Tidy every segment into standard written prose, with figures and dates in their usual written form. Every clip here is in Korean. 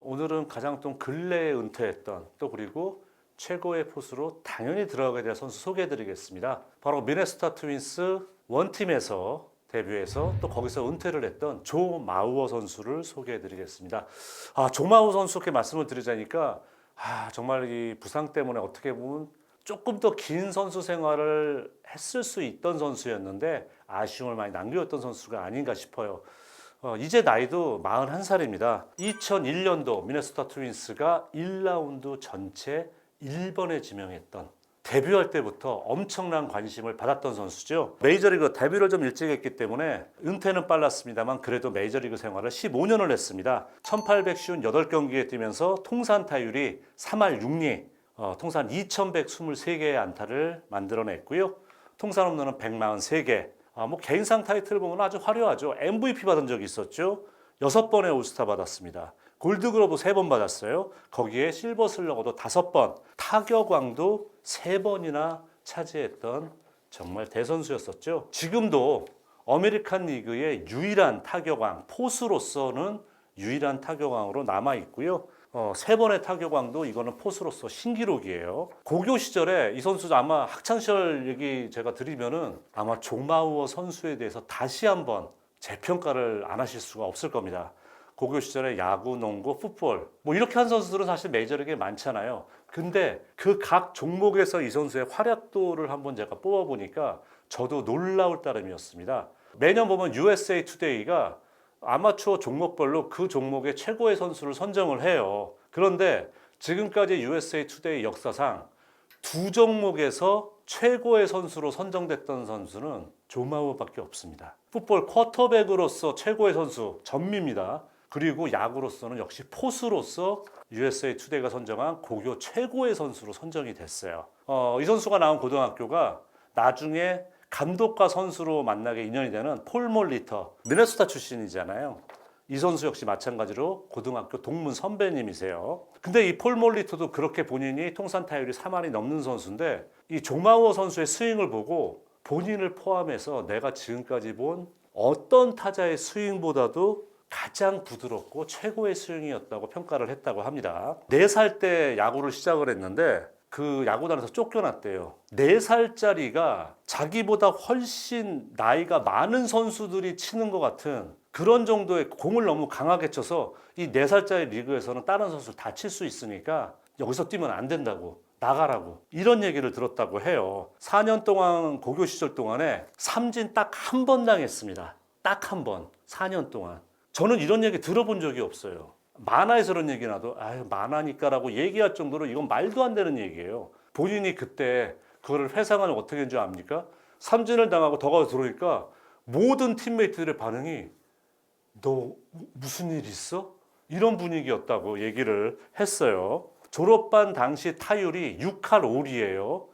오늘은 가장 좀 근래에 은퇴했던 또 그리고 최고의 포수로 당연히 들어가게 될 선수 소개해드리겠습니다. 바로 미네소타 트윈스 원팀에서 데뷔해서 또 거기서 은퇴를 했던 조 마우어 선수를 소개해드리겠습니다. 조 마우어 선수께 말씀을 드리자니까 정말 이 부상 때문에 어떻게 보면 조금 더 긴 선수 생활을 했을 수 있던 선수였는데 아쉬움을 많이 남겼던 선수가 아닌가 싶어요. 이제 나이도 41살입니다. 2001년도 미네소타 트윈스가 1라운드 전체 1번에 지명했던 데뷔할 때부터 엄청난 관심을 받았던 선수죠. 메이저리그 데뷔를 좀 일찍 했기 때문에 은퇴는 빨랐습니다만 그래도 메이저리그 생활을 15년을 했습니다. 1858경기에 뛰면서 통산 타율이 3할 6리, 통산 2123개의 안타를 만들어냈고요. 통산 홈런은 143개. 개인상 타이틀을 보면 아주 화려하죠. MVP 받은 적이 있었죠. 6번의 올스타 받았습니다. 골드글러브 3번 받았어요. 거기에 실버 슬러거도 5번, 타격왕도 3번이나 차지했던 정말 대선수였었죠. 지금도 아메리칸 리그의 유일한 타격왕, 포수로서는 유일한 타격왕으로 남아 있고요. 3번의 타격왕도 이거는 포수로서 신기록이에요. 고교 시절에 이 선수 아마 학창시절 얘기 제가 드리면은 아마 조마우어 선수에 대해서 다시 한번 재평가를 안 하실 수가 없을 겁니다. 고교 시절에 야구, 농구, 풋볼 이렇게 한 선수들은 사실 메이저리그에 많잖아요. 근데 그 각 종목에서 이 선수의 활약도를 한번 제가 뽑아보니까 저도 놀라울 따름이었습니다. 매년 보면 USA 투데이가 아마추어 종목별로 그 종목의 최고의 선수를 선정을 해요. 그런데 지금까지 USA 투데이 역사상 두 종목에서 최고의 선수로 선정됐던 선수는 조마우어밖에 없습니다. 풋볼 쿼터백으로서 최고의 선수 전미입니다. 그리고 야구로서는 역시 포수로서 USA 투데이가 선정한 고교 최고의 선수로 선정이 됐어요. 이 선수가 나온 고등학교가 나중에 감독과 선수로 만나게 인연이 되는 폴 몰리터, 미네소타 출신이잖아요. 이 선수 역시 마찬가지로 고등학교 동문 선배님이세요. 근데 이 폴 몰리터도 그렇게 본인이 통산 타율이 3할이 넘는 선수인데 이 조마우어 선수의 스윙을 보고 본인을 포함해서 내가 지금까지 본 어떤 타자의 스윙보다도 가장 부드럽고 최고의 스윙이었다고 평가를 했다고 합니다. 4살 때 야구를 시작을 했는데 그 야구단에서 쫓겨났대요. 4살짜리가 자기보다 훨씬 나이가 많은 선수들이 치는 것 같은 그런 정도의 공을 너무 강하게 쳐서 이 4살짜리 리그에서는 다른 선수를 다 칠 수 있으니까 여기서 뛰면 안 된다고, 나가라고 이런 얘기를 들었다고 해요. 4년 동안 고교 시절 동안에 삼진 딱 한 번 당했습니다. 딱 한 번. 4년 동안. 저는 이런 얘기 들어본 적이 없어요. 만화에서 그런 얘기 나도 만화니까라고 얘기할 정도로 이건 말도 안 되는 얘기예요. 본인이 그때 그거를 회상하면 어떻게 되는 줄 압니까? 삼진을 당하고 더가웃 들어오니까 모든 팀메이트들의 반응이 너 무슨 일 있어? 이런 분위기였다고 얘기를 했어요. 졸업반 당시 타율이 6할 5리예요.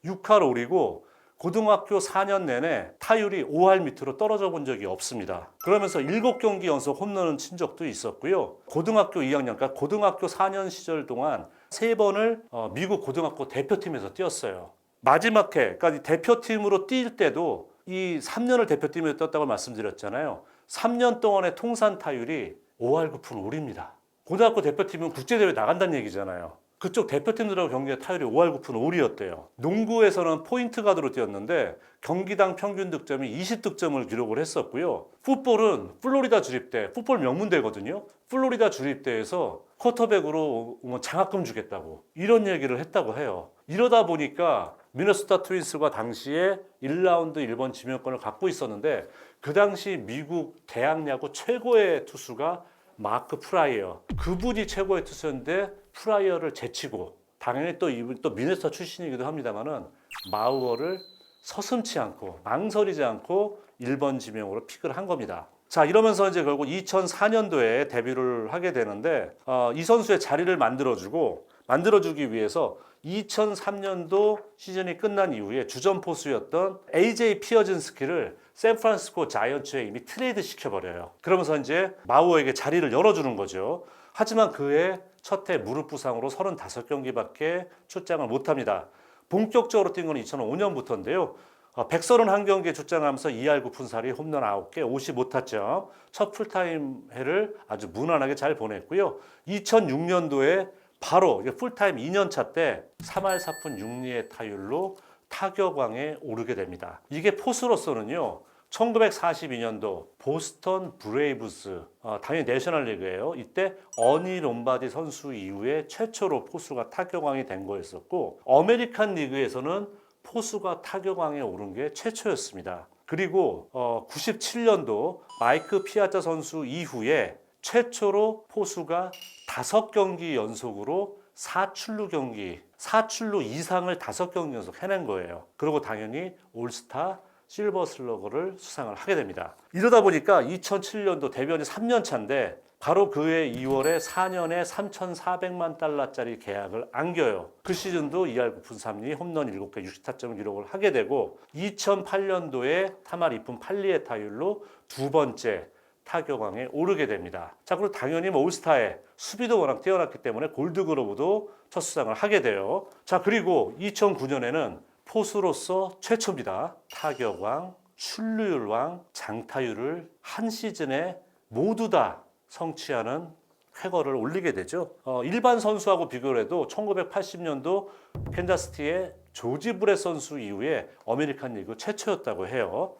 6할 5리고 고등학교 4년 내내 타율이 5할 밑으로 떨어져 본 적이 없습니다. 그러면서 7경기 연속 홈런을 친 적도 있었고요. 고등학교 2학년, 그러니까 고등학교 4년 시절 동안 3번을 미국 고등학교 대표팀에서 뛰었어요. 마지막 해까지 대표팀으로 뛸 때도 이 3년을 대표팀에서 뛰었다고 말씀드렸잖아요. 3년 동안의 통산 타율이 5할 9푼 5리입니다. 고등학교 대표팀은 국제대회 나간다는 얘기잖아요. 그쪽 대표팀들하고 경기의 타율이 5할 9푼 5리였대요. 농구에서는 포인트 가드로 뛰었는데 경기당 평균 득점이 20득점을 기록을 했었고요. 풋볼은 플로리다 주립대, 풋볼 명문대거든요. 플로리다 주립대에서 쿼터백으로 장학금 주겠다고 이런 얘기를 했다고 해요. 이러다 보니까 미네소타 트윈스가 당시에 1라운드 1번 지명권을 갖고 있었는데 그 당시 미국 대학 야구 최고의 투수가 마크 프라이어. 그분이 최고의 투수였는데 프라이어를 제치고 당연히 또 이분 또 미네소타 출신이기도 합니다만은 마우어를 서슴지 않고 망설이지 않고 1번 지명으로 픽을 한 겁니다. 자, 이러면서 이제 결국 2004년도에 데뷔를 하게 되는데 이 선수의 자리를 만들어주기 위해서 2003년도 시즌이 끝난 이후에 주전 포수였던 AJ 피어진스키를 샌프란시스코 자이언츠에 이미 트레이드 시켜버려요. 그러면서 이제 마우어에게 자리를 열어주는 거죠. 하지만 그해 첫 해 무릎 부상으로 35경기밖에 출장을 못합니다. 본격적으로 뛴 건 2005년부터인데요. 131경기에 출장하면서 2할 9푼 4리 홈런 9개 55타점 첫 풀타임 해를 아주 무난하게 잘 보냈고요. 2006년도에 바로 풀타임 2년차 때 3할 4푼 6리의 타율로 타격왕에 오르게 됩니다. 이게 포수로서는요. 1942년도 보스턴 브레이브스, 당연히 내셔널리그예요. 이때 어니 롬바디 선수 이후에 최초로 포수가 타격왕이 된 거였었고 어메리칸 리그에서는 포수가 타격왕에 오른 게 최초였습니다. 그리고 97년도 마이크 피아자 선수 이후에 최초로 포수가 5경기 연속으로 4출루 이상을 5경기 연속 해낸 거예요. 그리고 당연히 올스타 실버 슬러거를 수상을 하게 됩니다. 이러다 보니까 2007년도 데뷔한 지 3년 차인데 바로 그해 2월에 4년에 3,400만 달러짜리 계약을 안겨요. 그 시즌도 2할 9푼 3리 홈런 7개 60타점을 기록을 하게 되고 2008년도에 3할 2푼 8리의 타율로 두 번째 타격왕에 오르게 됩니다. 자, 그리고 당연히 올스타에 수비도 워낙 뛰어났기 때문에 골드글러브도 첫 수상을 하게 돼요. 자, 그리고 2009년에는 포수로서 최초입니다. 타격왕, 출루율왕, 장타율을 한 시즌에 모두 다 성취하는 쾌거를 올리게 되죠. 일반 선수하고 비교를 해도 1980년도 캔자스시티의 조지 브렛 선수 이후에 어메리칸 리그 최초였다고 해요.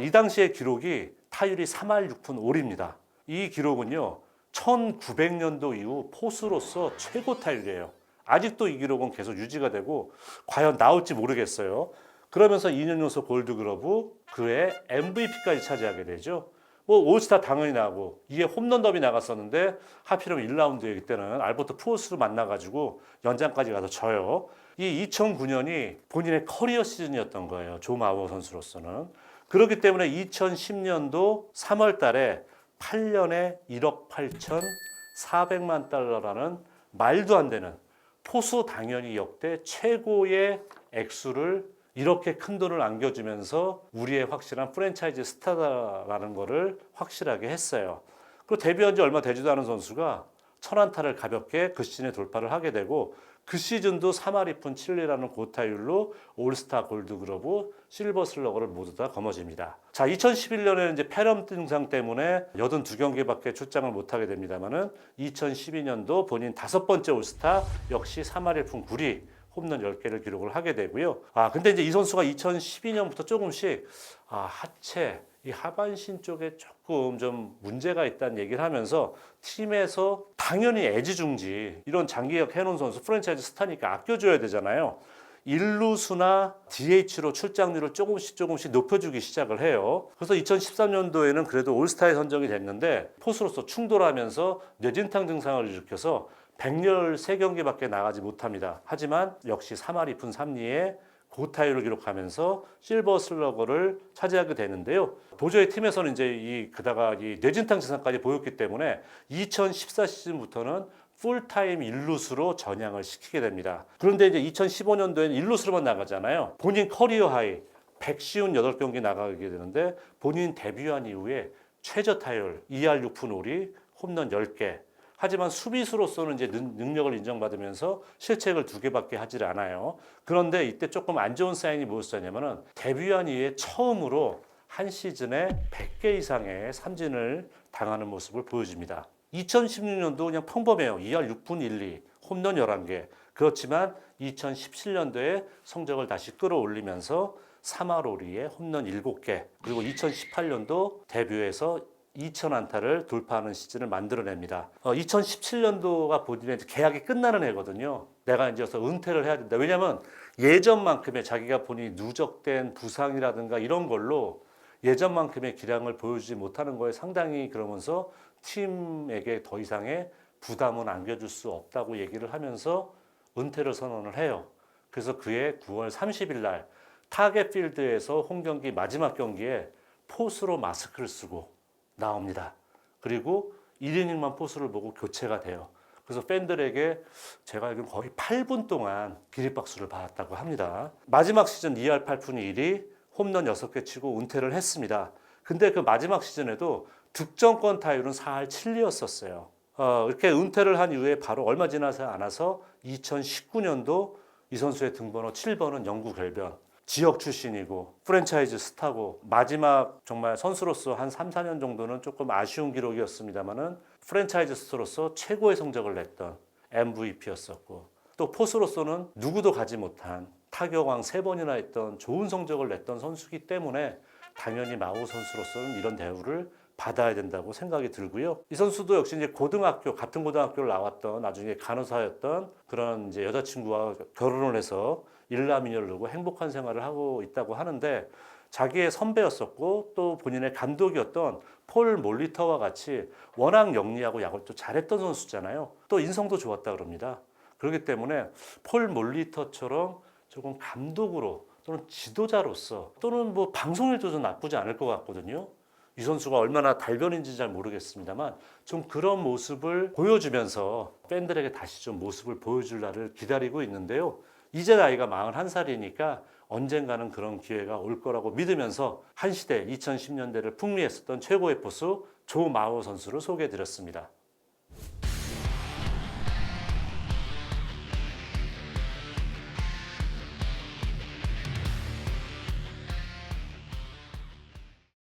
이 당시의 기록이 타율이 3할 6푼 5리입니다. 이 기록은요. 1900년도 이후 포수로서 최고 타율이에요. 아직도 이 기록은 계속 유지가 되고 과연 나올지 모르겠어요. 그러면서 2년 연속 골드글러브 그해 MVP까지 차지하게 되죠. 올스타 당연히 나고 이게 홈런 더비 나갔었는데 하필이면 1라운드에 이때는 알버트 푸어스로 만나가지고 연장까지 가서 져요. 이 2009년이 본인의 커리어 시즌이었던 거예요. 조 마워 선수로서는. 그렇기 때문에 2010년도 3월 달에 8년에 1억 8,400만 달러라는 말도 안 되는 포수 당연히 역대 최고의 액수를 이렇게 큰 돈을 안겨주면서 우리의 확실한 프랜차이즈 스타다라는 것을 확실하게 했어요. 그리고 데뷔한 지 얼마 되지도 않은 선수가 1000안타를 가볍게 그 시즌에 돌파를 하게 되고 그 시즌도 3할 2푼 7리라는 고타율로 올스타 골드글러브 실버 슬러거를 모두 다 거머쥡니다. 자, 2011년에는 이제 폐렴 증상 때문에 82경기밖에 출장을 못하게 됩니다만은 2012년도 본인 5번째 올스타 역시 3할 1푼 9리 홈런 10개를 기록을 하게 되고요. 근데 이제 이 선수가 2012년부터 조금씩 하체, 이 하반신 쪽에 조금 좀 문제가 있다는 얘기를 하면서 팀에서 당연히 애지중지 이런 장기계약 해놓은 선수 프랜차이즈 스타니까 아껴줘야 되잖아요. 1루수나 DH로 출장률을 조금씩 높여주기 시작을 해요. 그래서 2013년도에는 그래도 올스타에 선정이 됐는데 포수로서 충돌하면서 뇌진탕 증상을 일으켜서 113경기밖에 나가지 못합니다. 하지만 역시 3할 2푼 3리에 고타율을 기록하면서 실버 슬러거를 차지하게 되는데요. 도저히 팀에서는 이제 그다가 이 뇌진탕 증상까지 보였기 때문에 2014 시즌부터는 풀타임 1루수로 전향을 시키게 됩니다. 그런데 이제 2015년도에는 1루수로만 나가잖아요. 본인 커리어 하이 158경기 나가게 되는데 본인 데뷔한 이후에 최저 타율 2할 6푼 5리 홈런 10개. 하지만 수비수로서는 이제 능력을 인정받으면서 실책을 2개밖에 하질 않아요. 그런데 이때 조금 안 좋은 사인이 무엇이었냐면은 데뷔한 이후에 처음으로 한 시즌에 100개 이상의 삼진을 당하는 모습을 보여줍니다. 2016년도 그냥 평범해요. 2할 6푼 1리, 홈런 11개. 그렇지만 2017년도에 성적을 다시 끌어올리면서 3할 5리에 홈런 7개. 그리고 2018년도 데뷔해서 2000안타를 돌파하는 시즌을 만들어냅니다. 2017년도가 본인의 계약이 끝나는 해거든요. 내가 이제 은퇴를 해야 된다. 왜냐하면 예전만큼의 자기가 본인이 누적된 부상이라든가 이런 걸로 예전만큼의 기량을 보여주지 못하는 거에 상당히 그러면서 팀에게 더 이상의 부담은 안겨줄 수 없다고 얘기를 하면서 은퇴를 선언을 해요. 그래서 그해 9월 30일 날 타겟 필드에서 홈경기 마지막 경기에 포수로 마스크를 쓰고 나옵니다. 그리고 1이닝만 포수를 보고 교체가 돼요. 그래서 팬들에게 제가 알기로 거의 8분 동안 기립박수를 받았다고 합니다. 마지막 시즌 2할 8푼 1리 홈런 6개 치고 은퇴를 했습니다. 근데 그 마지막 시즌에도 득점권 타율은 4할 7리였었어요. 이렇게 은퇴를 한 이후에 바로 얼마 지나지 않아서 2019년도 이 선수의 등번호 7번은 영구 결변. 지역 출신이고 프랜차이즈 스타고 마지막 정말 선수로서 한 3, 4년 정도는 조금 아쉬운 기록이었습니다만은 프랜차이즈 스타로서 최고의 성적을 냈던 MVP였었고 또 포수로서는 누구도 가지 못한 타격왕 3번이나 했던 좋은 성적을 냈던 선수이기 때문에 당연히 마오 선수로서는 이런 대우를 받아야 된다고 생각이 들고요. 이 선수도 역시 이제 고등학교 같은 고등학교를 나왔던 나중에 간호사였던 그런 이제 여자친구와 결혼을 해서 일남이녀를 두고 행복한 생활을 하고 있다고 하는데 자기의 선배였었고 또 본인의 감독이었던 폴 몰리터와 같이 워낙 영리하고 야구를 또 잘했던 선수잖아요. 또 인성도 좋았다 그럽니다. 그렇기 때문에 폴 몰리터처럼 조금 감독으로 또는 지도자로서 또는 뭐 방송에도 나쁘지 않을 것 같거든요. 이 선수가 얼마나 달변인지 잘 모르겠습니다만 좀 그런 모습을 보여주면서 팬들에게 다시 좀 모습을 보여줄 날을 기다리고 있는데요. 이제 나이가 41살이니까 언젠가는 그런 기회가 올 거라고 믿으면서 한 시대 2010년대를 풍미했었던 최고의 포수 조 마오 선수를 소개해 드렸습니다.